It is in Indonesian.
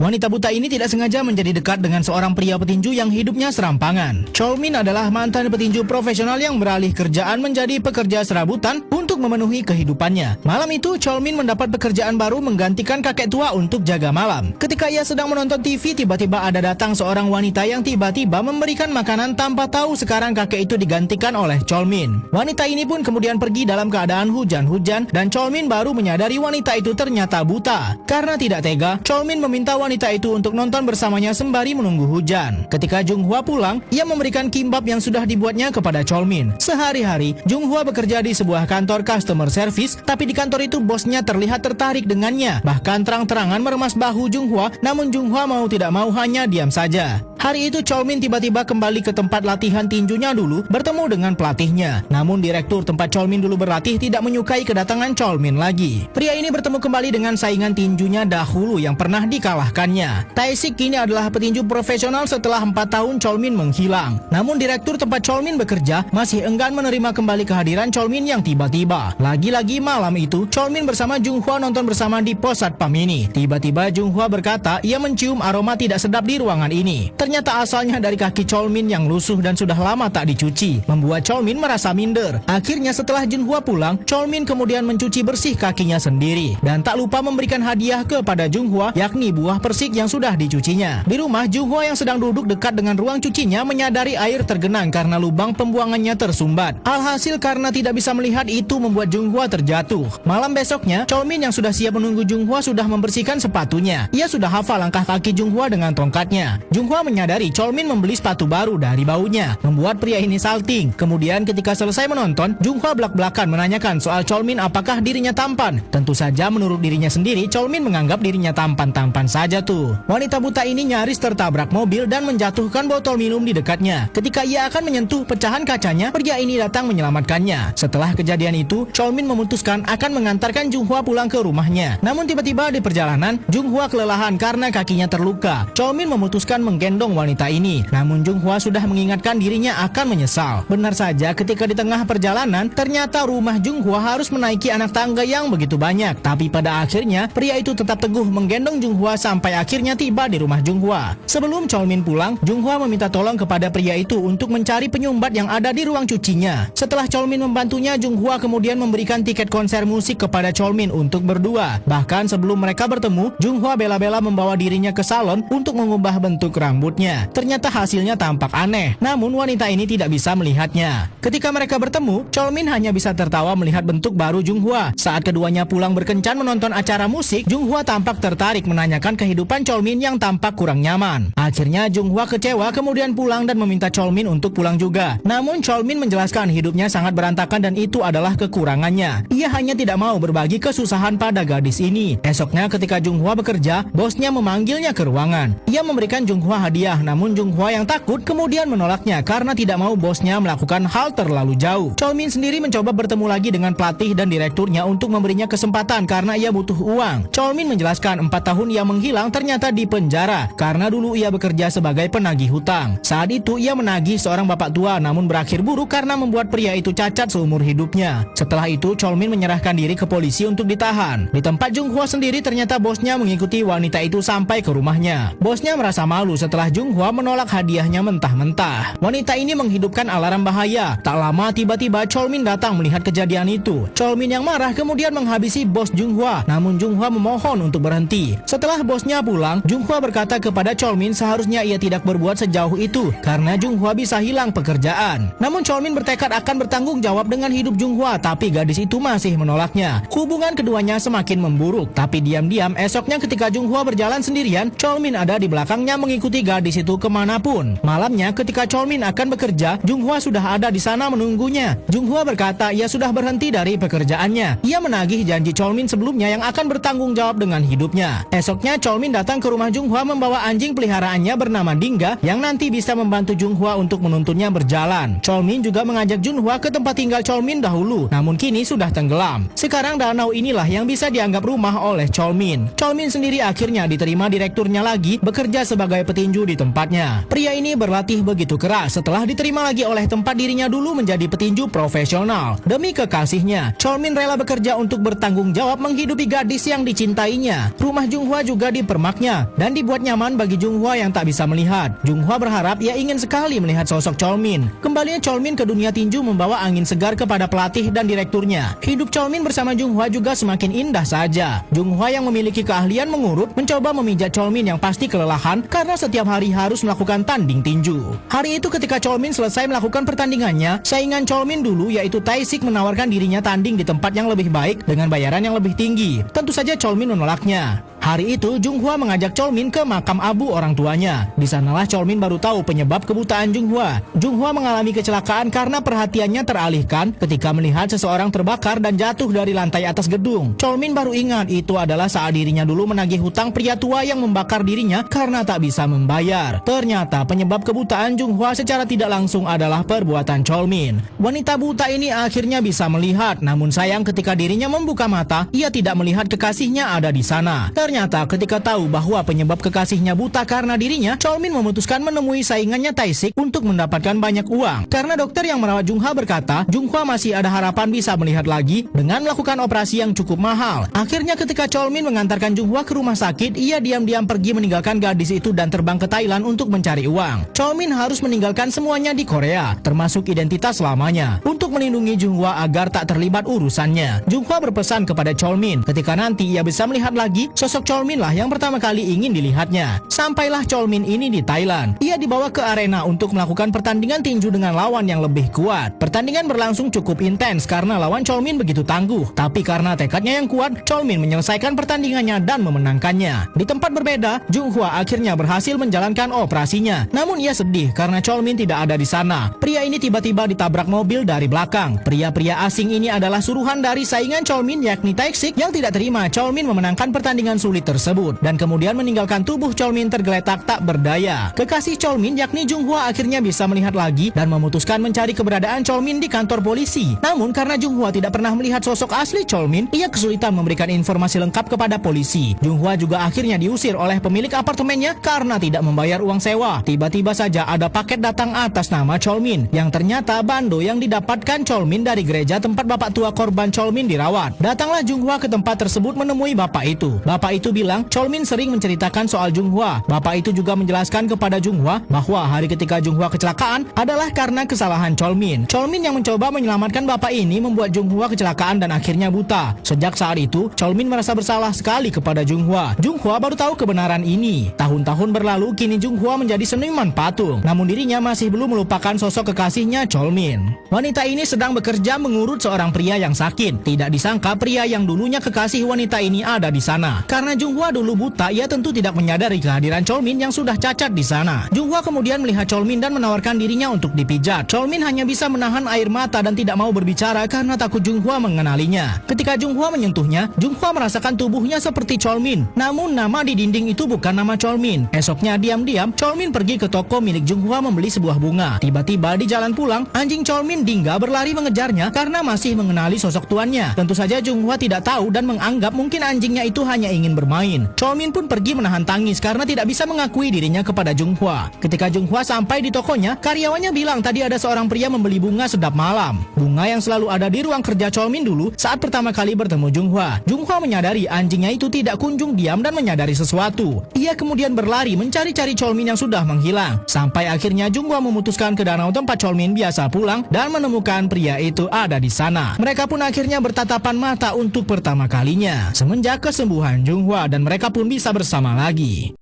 Wanita buta ini tidak sengaja menjadi dekat dengan seorang pria petinju yang hidupnya serampangan. Cholmin adalah mantan petinju profesional yang beralih kerjaan menjadi pekerja serabutan untuk memenuhi kehidupannya. Malam itu, Cholmin mendapat pekerjaan baru menggantikan kakek tua untuk jaga malam. Ketika ia sedang menonton TV, tiba-tiba ada datang seorang wanita yang tiba-tiba memberikan makanan tanpa tahu sekarang kakek itu digantikan oleh Cholmin. Wanita ini pun kemudian pergi dalam keadaan hujan-hujan dan Cholmin baru menyadari wanita itu ternyata buta. Karena tidak tega, Cholmin meminta wanita itu untuk nonton bersamanya sembari menunggu hujan. Ketika Junghwa pulang, ia memberikan kimbap yang sudah dibuatnya kepada Cholmin. Sehari-hari, Junghwa bekerja di sebuah kantor customer service, tapi di kantor itu bosnya terlihat tertarik dengannya. Bahkan terang-terangan meremas bahu Junghwa, namun Junghwa mau tidak mau hanya diam saja. Hari itu Cholmin tiba-tiba kembali ke tempat latihan tinjunya dulu bertemu dengan pelatihnya. Namun direktur tempat Cholmin dulu berlatih tidak menyukai kedatangan Cholmin lagi. Pria ini bertemu kembali dengan saingan tinjunya dahulu yang pernah dikalahkannya. Tae-sik kini adalah petinju profesional setelah 4 tahun Cholmin menghilang. Namun direktur tempat Cholmin bekerja masih enggan menerima kembali kehadiran Cholmin yang tiba-tiba. Lagi-lagi malam itu Cholmin bersama Junghwa nonton bersama di pos satpam ini. Tiba-tiba Junghwa berkata ia mencium aroma tidak sedap di ruangan ini. Ternyata asalnya dari kaki Cholmin yang lusuh dan sudah lama tak dicuci, membuat Cholmin merasa minder. Akhirnya setelah Junghwa pulang, Cholmin kemudian mencuci bersih kakinya sendiri dan tak lupa memberikan hadiah kepada Junghwa, yakni buah persik yang sudah dicucinya. Di rumah, Junghwa yang sedang duduk dekat dengan ruang cucinya menyadari air tergenang karena lubang pembuangannya tersumbat. Alhasil karena tidak bisa melihat itu membuat Junghwa terjatuh. Malam besoknya, Cholmin yang sudah siap menunggu Junghwa sudah membersihkan sepatunya. Ia sudah hafal langkah kaki Junghwa dengan tongkatnya. Junghwa menyadari Cholmin membeli sepatu baru dari baunya, membuat pria ini salting. Kemudian ketika selesai menonton, Junghwa belak-belakan menanyakan soal Cholmin apakah dirinya tampan. Tentu saja menurut dirinya sendiri, Cholmin menganggap dirinya tampan-tampan saja tuh. Wanita buta ini nyaris tertabrak mobil dan menjatuhkan botol minum di dekatnya. Ketika ia akan menyentuh pecahan kacanya, pria ini datang menyelamatkannya. Setelah kejadian itu, Cholmin memutuskan akan mengantarkan Junghwa pulang ke rumahnya. Namun tiba-tiba di perjalanan, Junghwa kelelahan karena kakinya terluka. Cholmin memutuskan menggendong wanita ini. Namun Junghwa sudah mengingatkan dirinya akan menyesal. Benar saja ketika di tengah perjalanan, ternyata rumah Junghwa harus menaiki anak tangga yang begitu banyak. Tapi pada akhirnya, pria itu tetap teguh menggendong Junghwa sampai akhirnya tiba di rumah Junghwa. Sebelum Cholmin pulang, Junghwa meminta tolong kepada pria itu untuk mencari penyumbat yang ada di ruang cucinya. Setelah Cholmin membantunya, Junghwa kemudian memberikan tiket konser musik kepada Cholmin untuk berdua. Bahkan sebelum mereka bertemu, Junghwa bela-bela membawa dirinya ke salon untuk mengubah bentuk rambutnya. Ternyata hasilnya tampak aneh, namun wanita ini tidak bisa melihatnya. Ketika mereka bertemu, Cholmin hanya bisa tertawa melihat bentuk baru Junghwa. Saat keduanya pulang berkencan menonton acara musik, Junghwa tampak tertarik menanyakan kehidupan Cholmin yang tampak kurang nyaman. Akhirnya Junghwa kecewa kemudian pulang dan meminta Cholmin untuk pulang juga. Namun Cholmin menjelaskan hidupnya sangat berantakan dan itu adalah kekurangannya. Ia hanya tidak mau berbagi kesusahan pada gadis ini. Esoknya ketika Junghwa bekerja, bosnya memanggilnya ke ruangan. Ia memberikan Junghwa hadiah, namun Junghwa yang takut kemudian menolaknya karena tidak mau bosnya melakukan hal terlalu jauh. Cholmin sendiri mencoba bertemu lagi dengan pelatih dan direkturnya untuk memberinya kesempatan karena ia butuh uang. Cholmin menjelaskan 4 tahun ia menghilang ternyata di penjara karena dulu ia bekerja sebagai penagih hutang. Saat itu ia menagih seorang bapak tua namun berakhir buruk karena membuat pria itu cacat seumur hidupnya. Setelah itu Cholmin menyerahkan diri ke polisi untuk ditahan. Di tempat Junghwa sendiri ternyata bosnya mengikuti wanita itu sampai ke rumahnya. Bosnya merasa malu setelah Junghwa menolak hadiahnya mentah-mentah. Wanita ini menghidupkan alarm bahaya. Tak lama tiba-tiba Cholmin datang melihat kejadian itu. Cholmin yang marah kemudian menghabisi bos Junghwa, namun Junghwa memohon untuk berhenti. Setelah bosnya pulang, Junghwa berkata kepada Cholmin seharusnya ia tidak berbuat sejauh itu karena Junghwa bisa hilang pekerjaan. Namun Cholmin bertekad akan bertanggung jawab dengan hidup Junghwa, tapi gadis itu masih menolaknya. Hubungan keduanya semakin memburuk, tapi diam-diam esoknya ketika Junghwa berjalan sendirian, Cholmin ada di belakangnya mengikuti gadis itu kemanapun. Malamnya ketika Cholmin akan bekerja, Junghwa sudah ada di sana menunggunya. Junghwa berkata ia sudah berhenti dari pekerjaannya. Ia menagih janji Cholmin sebelumnya yang akan bertanggung jawab dengan hidupnya. Esoknya Cholmin datang ke rumah Junghwa membawa anjing peliharaannya bernama Dingga yang nanti bisa membantu Junghwa untuk menuntunnya berjalan. Cholmin juga mengajak Junghwa ke tempat tinggal Cholmin dahulu, namun kini sudah tenggelam. Sekarang danau inilah yang bisa dianggap rumah oleh Cholmin. Cholmin sendiri akhirnya diterima direkturnya lagi bekerja sebagai petinju di di tempatnya. Pria ini berlatih begitu keras setelah diterima lagi oleh tempat dirinya dulu menjadi petinju profesional. Demi kekasihnya, Cholmin rela bekerja untuk bertanggung jawab menghidupi gadis yang dicintainya. Rumah Junghwa juga dipermaknya dan dibuat nyaman bagi Junghwa yang tak bisa melihat. Junghwa berharap ia ingin sekali melihat sosok Cholmin. Kembalinya Cholmin ke dunia tinju membawa angin segar kepada pelatih dan direkturnya. Hidup Cholmin bersama Junghwa juga semakin indah saja. Junghwa yang memiliki keahlian mengurut mencoba memijat Cholmin yang pasti kelelahan karena setiap hari harus melakukan tanding tinju. Hari itu ketika Cholmin selesai melakukan pertandingannya, saingan Cholmin dulu yaitu Tae-sik menawarkan dirinya tanding di tempat yang lebih baik dengan bayaran yang lebih tinggi. Tentu saja Cholmin menolaknya. Hari itu Junghwa mengajak Cholmin ke makam abu orang tuanya. Di sanalah Cholmin baru tahu penyebab kebutaan Junghwa. Junghwa mengalami kecelakaan karena perhatiannya teralihkan ketika melihat seseorang terbakar dan jatuh dari lantai atas gedung. Cholmin baru ingat itu adalah saat dirinya dulu menagih hutang pria tua yang membakar dirinya karena tak bisa membayar. Ternyata penyebab kebutaan Junghwa secara tidak langsung adalah perbuatan Cholmin. Wanita buta ini akhirnya bisa melihat, namun sayang ketika dirinya membuka mata, ia tidak melihat kekasihnya ada di sana. Ternyata ketika tahu bahwa penyebab kekasihnya buta karena dirinya, Cholmin memutuskan menemui saingannya Tae-sik untuk mendapatkan banyak uang. Karena dokter yang merawat Junghwa berkata, Junghwa masih ada harapan bisa melihat lagi dengan melakukan operasi yang cukup mahal. Akhirnya ketika Cholmin mengantarkan Junghwa ke rumah sakit, ia diam-diam pergi meninggalkan gadis itu dan terbang ke Thailand untuk mencari uang. Cholmin harus meninggalkan semuanya di Korea, termasuk identitas lamanya, untuk melindungi Junghwa agar tak terlibat urusannya. Junghwa berpesan kepada Cholmin, ketika nanti ia bisa melihat lagi, sosok Cholmin lah yang pertama kali ingin dilihatnya. Sampailah Cholmin ini di Thailand. Ia dibawa ke arena untuk melakukan pertandingan tinju dengan lawan yang lebih kuat. Pertandingan berlangsung cukup intens karena lawan Cholmin begitu tangguh. Tapi karena tekadnya yang kuat, Cholmin menyelesaikan pertandingannya dan memenangkannya. Di tempat berbeda, Junghwa akhirnya berhasil menjalankan operasinya. Namun ia sedih karena Cholmin tidak ada di sana. Pria ini tiba-tiba ditabrak mobil dari belakang. Pria-pria asing ini adalah suruhan dari saingan Cholmin yakni Tae-sik yang tidak terima Cholmin memenangkan pertandingan sulit tersebut dan kemudian meninggalkan tubuh Cholmin tergeletak tak berdaya. Kekasih Cholmin yakni Junghwa akhirnya bisa melihat lagi dan memutuskan mencari keberadaan Cholmin di kantor polisi. Namun karena Junghwa tidak pernah melihat sosok asli Cholmin, ia kesulitan memberikan informasi lengkap kepada polisi. Junghwa juga akhirnya diusir oleh pemilik apartemennya karena tidak membayar uang sewa. Tiba-tiba saja ada paket datang atas nama Cholmin yang ternyata bando yang didapatkan Cholmin dari gereja tempat bapak tua korban Cholmin dirawat. Datanglah Junghwa ke tempat tersebut menemui bapak itu. Bapak itu bilang Cholmin sering menceritakan soal Junghwa. Bapak itu juga menjelaskan kepada Junghwa bahwa hari ketika Junghwa kecelakaan adalah karena kesalahan Cholmin. Cholmin yang mencoba menyelamatkan bapak ini membuat Junghwa kecelakaan dan akhirnya buta. Sejak saat itu, Cholmin merasa bersalah sekali kepada Junghwa. Junghwa baru tahu kebenaran ini. Tahun-tahun berlalu, kini Junghwa menjadi seniman patung. Namun dirinya masih belum melupakan sosok kekasihnya Cholmin. Wanita ini sedang bekerja mengurut seorang pria yang sakit. Tidak disangka pria yang dulunya kekasih wanita ini ada di sana. Karena Junghwa dulu buta, ia tentu tidak menyadari kehadiran Cholmin yang sudah cacat di sana. Junghwa kemudian melihat Cholmin dan menawarkan dirinya untuk dipijat. Cholmin hanya bisa menahan air mata dan tidak mau berbicara karena takut Junghwa mengenalinya. Ketika Junghwa menyentuhnya, Junghwa merasakan tubuhnya seperti Cholmin. Namun nama di dinding itu bukan nama Cholmin. Esoknya diam-diam, Cholmin pergi ke toko milik Junghwa membeli sebuah bunga. Tiba-tiba di jalan pulang, anjing Cholmin Dingga berlari mengejarnya karena masih mengenali sosok tuannya. Tentu saja Junghwa tidak tahu dan menganggap mungkin anjingnya itu hanya ingin bermain. Cholmin pun pergi menahan tangis karena tidak bisa mengakui dirinya kepada Junghwa. Ketika Junghwa sampai di tokonya, karyawannya bilang tadi ada seorang pria membeli bunga sedap malam. Bunga yang selalu ada di ruang kerja Cholmin dulu saat pertama kali bertemu Junghwa. Junghwa menyadari anjingnya itu tidak kunjung diam dan menyadari sesuatu. Ia kemudian berlari mencari-cari Cholmin yang sudah menghilang. Sampai akhirnya Junghwa memutuskan ke danau tempat Cholmin biasa pulang dan menemukan pria itu ada di sana. Mereka pun akhirnya bertatapan mata untuk pertama kalinya semenjak kesembuhan Junghwa dan mereka pun bisa bersama lagi.